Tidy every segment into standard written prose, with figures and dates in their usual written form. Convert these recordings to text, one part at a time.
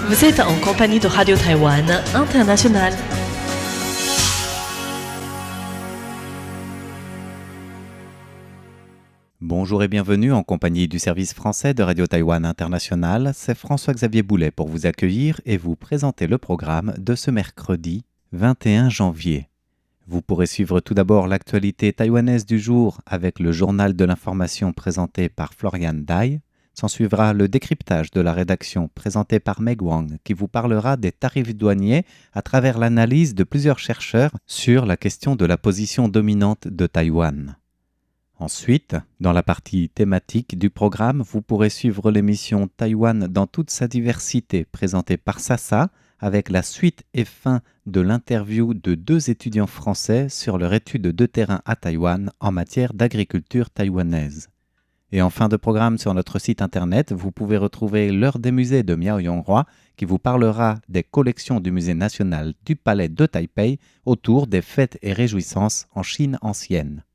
Vous êtes en compagnie de Radio Taïwan International. Bonjour et bienvenue en compagnie du service français de Radio Taïwan International. C'est François-Xavier Boulet pour vous accueillir et vous présenter le programme de ce mercredi 21 janvier. Vous pourrez suivre tout d'abord l'actualité taïwanaise du jour avec le journal de l'information présenté par Florian Dai. S'en suivra le décryptage de la rédaction présenté par Meg Wang qui vous parlera des tarifs douaniers à travers l'analyse de plusieurs chercheurs sur la question de la position dominante de Taïwan. Ensuite, dans la partie thématique du programme, vous pourrez suivre l'émission Taïwan dans toute sa diversité présentée par Sasa avec la suite et fin de l'interview de 2 étudiants français sur leur étude de terrain à Taïwan en matière d'agriculture taïwanaise. Et en fin de programme sur notre site internet, vous pouvez retrouver l'heure des musées de Miao Yonghua qui vous parlera des collections du musée national du palais de Taipei autour des fêtes et réjouissances en Chine ancienne.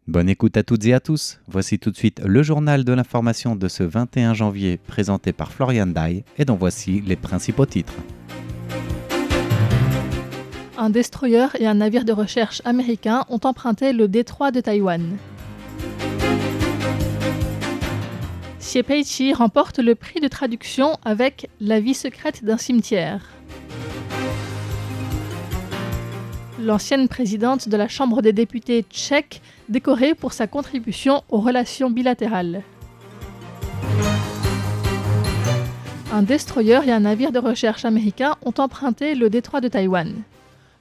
Bonne écoute à toutes et à tous. Voici tout de suite le journal de l'information de ce 21 janvier présenté par Florian Dai et dont voici les principaux titres. Un destroyer et un navire de recherche américain ont emprunté le détroit de Taïwan. Xie Peiqi remporte le prix de traduction avec La vie secrète d'un cimetière. L'ancienne présidente de la Chambre des députés tchèque décorée pour sa contribution aux relations bilatérales. Un destroyer et un navire de recherche américain ont emprunté le détroit de Taïwan.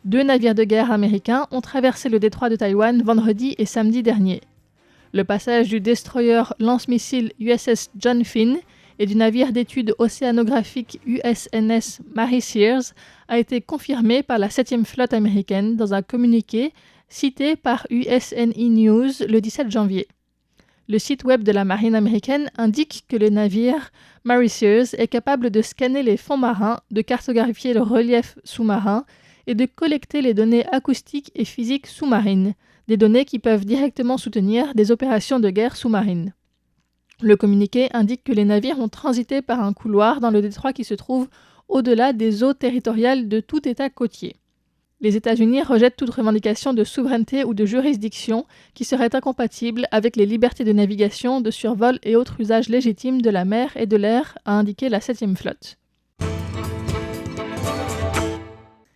2 navires de guerre américains ont traversé le détroit de Taïwan vendredi et samedi dernier. Le passage du destroyer lance-missile USS John Finn et du navire d'études océanographiques USNS Mary Sears a été confirmé par la 7e flotte américaine dans un communiqué cité par USNE News le 17 janvier. Le site web de la marine américaine indique que le navire Mary Sears est capable de scanner les fonds marins, de cartographier le relief sous-marin et de collecter les données acoustiques et physiques sous-marines, des données qui peuvent directement soutenir des opérations de guerre sous-marine. Le communiqué indique que les navires ont transité par un couloir dans le détroit qui se trouve au-delà des eaux territoriales de tout État côtier. Les États-Unis rejettent toute revendication de souveraineté ou de juridiction qui serait incompatible avec les libertés de navigation, de survol et autres usages légitimes de la mer et de l'air, a indiqué la 7e flotte.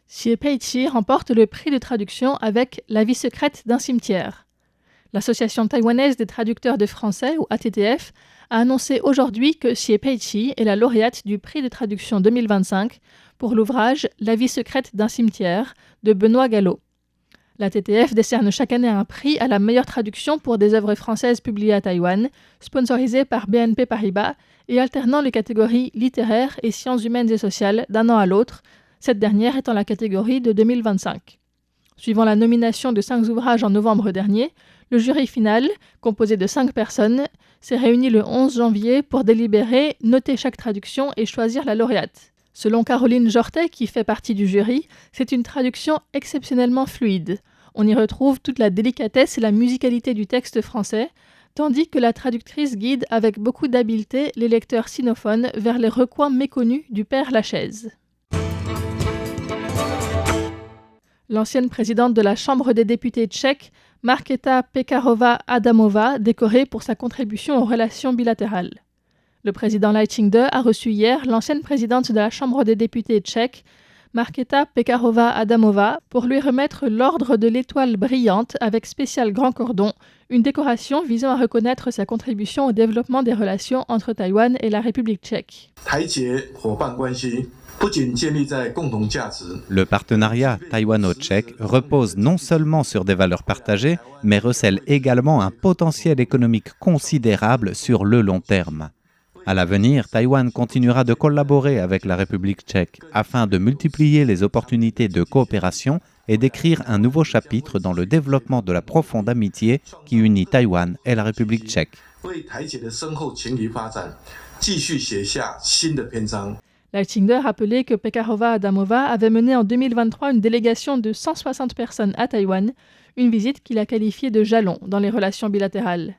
Xie Peiqi remporte le prix de traduction avec La vie secrète d'un cimetière. L'Association taïwanaise des traducteurs de français, ou ATTF, a annoncé aujourd'hui que Xie Peiqi est la lauréate du prix de traduction 2025 pour l'ouvrage La vie secrète d'un cimetière de Benoît Gallo. L'ATTF décerne chaque année un prix à la meilleure traduction pour des œuvres françaises publiées à Taïwan, sponsorisées par BNP Paribas et alternant les catégories littéraires et sciences humaines et sociales d'un an à l'autre, cette dernière étant la catégorie de 2025. Suivant la nomination de 5 ouvrages en novembre dernier, le jury final, composé de 5 personnes, s'est réuni le 11 janvier pour délibérer, noter chaque traduction et choisir la lauréate. Selon Caroline Jortet, qui fait partie du jury, c'est une traduction exceptionnellement fluide. On y retrouve toute la délicatesse et la musicalité du texte français, tandis que la traductrice guide avec beaucoup d'habileté les lecteurs sinophones vers les recoins méconnus du Père Lachaise. L'ancienne présidente de la Chambre des députés tchèque, Markéta Pekarová-Adamová, décorée pour sa contribution aux relations bilatérales. Le président Lai Ching-te a reçu hier l'ancienne présidente de la Chambre des députés tchèque, Markéta Pekarová-Adamová, pour lui remettre l'ordre de l'étoile brillante avec spécial grand cordon, une décoration visant à reconnaître sa contribution au développement des relations entre Taïwan et la République tchèque. Le partenariat taïwano-tchèque repose non seulement sur des valeurs partagées, mais recèle également un potentiel économique considérable sur le long terme. À l'avenir, Taïwan continuera de collaborer avec la République tchèque afin de multiplier les opportunités de coopération et d'écrire un nouveau chapitre dans le développement de la profonde amitié qui unit Taïwan et la République tchèque. Lai Ching-te a rappelé que Pekarová-Adamová avait mené en 2023 une délégation de 160 personnes à Taïwan, une visite qu'il a qualifiée de jalon dans les relations bilatérales.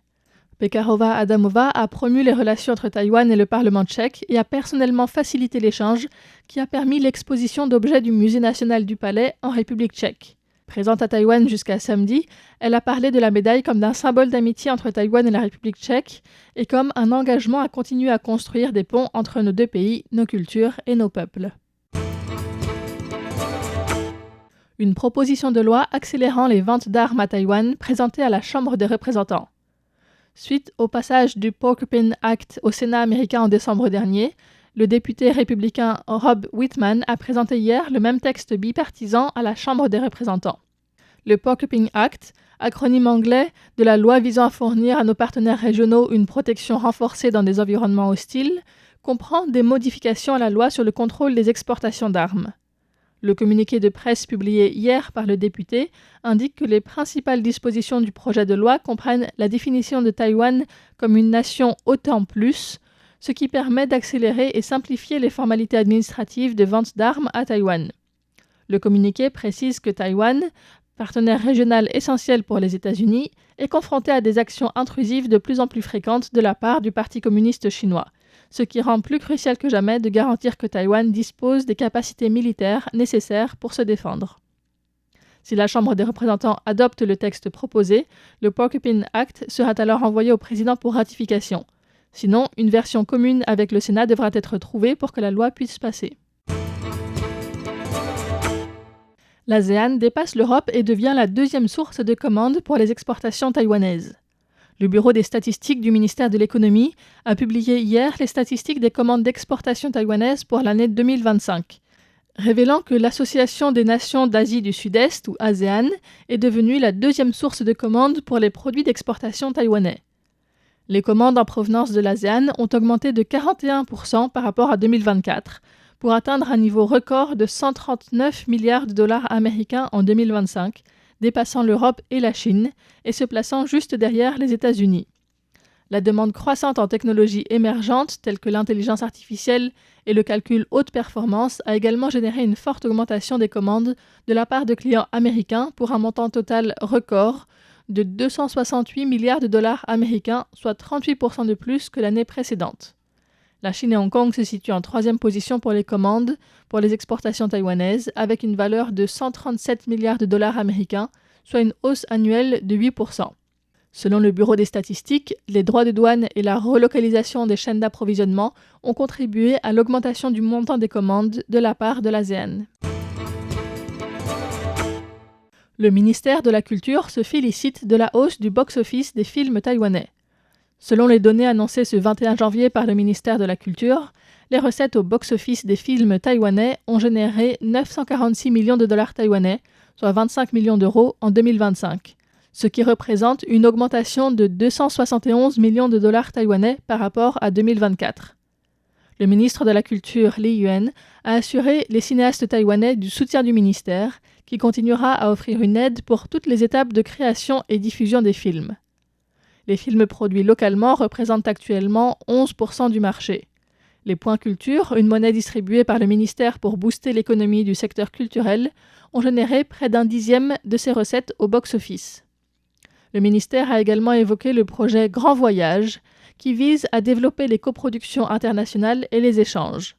Pekarova Adamova a promu les relations entre Taïwan et le Parlement tchèque et a personnellement facilité l'échange qui a permis l'exposition d'objets du Musée national du Palais en République tchèque. Présente à Taïwan jusqu'à samedi, elle a parlé de la médaille comme d'un symbole d'amitié entre Taïwan et la République tchèque et comme un engagement à continuer à construire des ponts entre nos deux pays, nos cultures et nos peuples. Une proposition de loi accélérant les ventes d'armes à Taïwan présentée à la Chambre des représentants. Suite au passage du Porcupine Act au Sénat américain en décembre dernier, le député républicain Rob Wittman a présenté hier le même texte bipartisan à la Chambre des représentants. Le Porcupine Act, acronyme anglais de la loi visant à fournir à nos partenaires régionaux une protection renforcée dans des environnements hostiles, comprend des modifications à la loi sur le contrôle des exportations d'armes. Le communiqué de presse publié hier par le député indique que les principales dispositions du projet de loi comprennent la définition de Taïwan comme une nation OTAN+, ce qui permet d'accélérer et simplifier les formalités administratives de vente d'armes à Taïwan. Le communiqué précise que Taïwan, partenaire régional essentiel pour les États-Unis, est confronté à des actions intrusives de plus en plus fréquentes de la part du Parti communiste chinois, ce qui rend plus crucial que jamais de garantir que Taïwan dispose des capacités militaires nécessaires pour se défendre. Si la Chambre des représentants adopte le texte proposé, le Porcupine Act sera alors envoyé au président pour ratification. Sinon, une version commune avec le Sénat devra être trouvée pour que la loi puisse passer. L'ASEAN dépasse l'Europe et devient la deuxième source de commandes pour les exportations taïwanaises. Le Bureau des statistiques du ministère de l'Économie a publié hier les statistiques des commandes d'exportation taïwanaises pour l'année 2025, révélant que l'Association des nations d'Asie du Sud-Est, ou ASEAN, est devenue la deuxième source de commandes pour les produits d'exportation taïwanais. Les commandes en provenance de l'ASEAN ont augmenté de 41% par rapport à 2024, pour atteindre un niveau record de 139 milliards de dollars américains en 2025, dépassant l'Europe et la Chine, et se plaçant juste derrière les États-Unis. La demande croissante en technologies émergentes, telles que l'intelligence artificielle et le calcul haute performance, a également généré une forte augmentation des commandes de la part de clients américains pour un montant total record de 268 milliards de dollars américains, soit 38% de plus que l'année précédente. La Chine et Hong Kong se situent en troisième position pour les commandes pour les exportations taïwanaises, avec une valeur de 137 milliards de dollars américains, soit une hausse annuelle de 8%. Selon le Bureau des statistiques, les droits de douane et la relocalisation des chaînes d'approvisionnement ont contribué à l'augmentation du montant des commandes de la part de l'ASEAN. Le ministère de la Culture se félicite de la hausse du box-office des films taïwanais. Selon les données annoncées ce 21 janvier par le ministère de la Culture, les recettes au box-office des films taïwanais ont généré 946 millions de dollars taïwanais, soit 25 millions d'euros en 2025, ce qui représente une augmentation de 271 millions de dollars taïwanais par rapport à 2024. Le ministre de la Culture, Li Yuan, a assuré les cinéastes taïwanais du soutien du ministère, qui continuera à offrir une aide pour toutes les étapes de création et diffusion des films. Les films produits localement représentent actuellement 11% du marché. Les points culture, une monnaie distribuée par le ministère pour booster l'économie du secteur culturel, ont généré près d'un dixième de ces recettes au box-office. Le ministère a également évoqué le projet Grand Voyage, qui vise à développer les coproductions internationales et les échanges.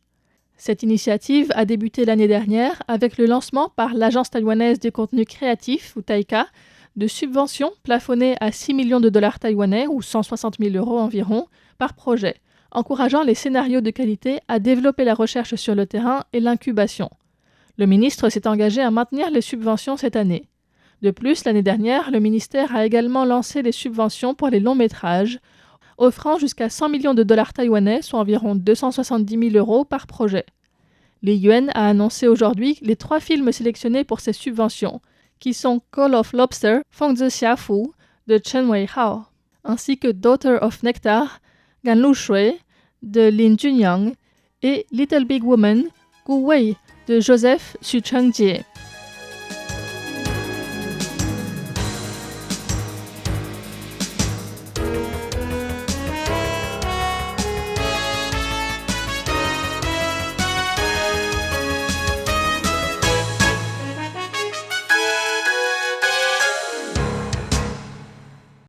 Cette initiative a débuté l'année dernière avec le lancement par l'Agence taïwanaise des contenus créatifs, ou TAICA, de subventions plafonnées à 6 millions de dollars taïwanais, ou 160 000 euros environ, par projet, encourageant les scénarios de qualité à développer la recherche sur le terrain et l'incubation. Le ministre s'est engagé à maintenir les subventions cette année. De plus, l'année dernière, le ministère a également lancé les subventions pour les longs métrages, offrant jusqu'à 100 millions de dollars taïwanais, soit environ 270 000 euros par projet. Li Yuan a annoncé aujourd'hui les 3 films sélectionnés pour ces subventions, qui sont Call of Lobster, Fengzi Xiafu, de Chen Weihao, ainsi que Daughter of Nectar, Ganlu Shui, de Lin Junyang, et Little Big Woman, Gu Wei, de Joseph Xu Chengjie.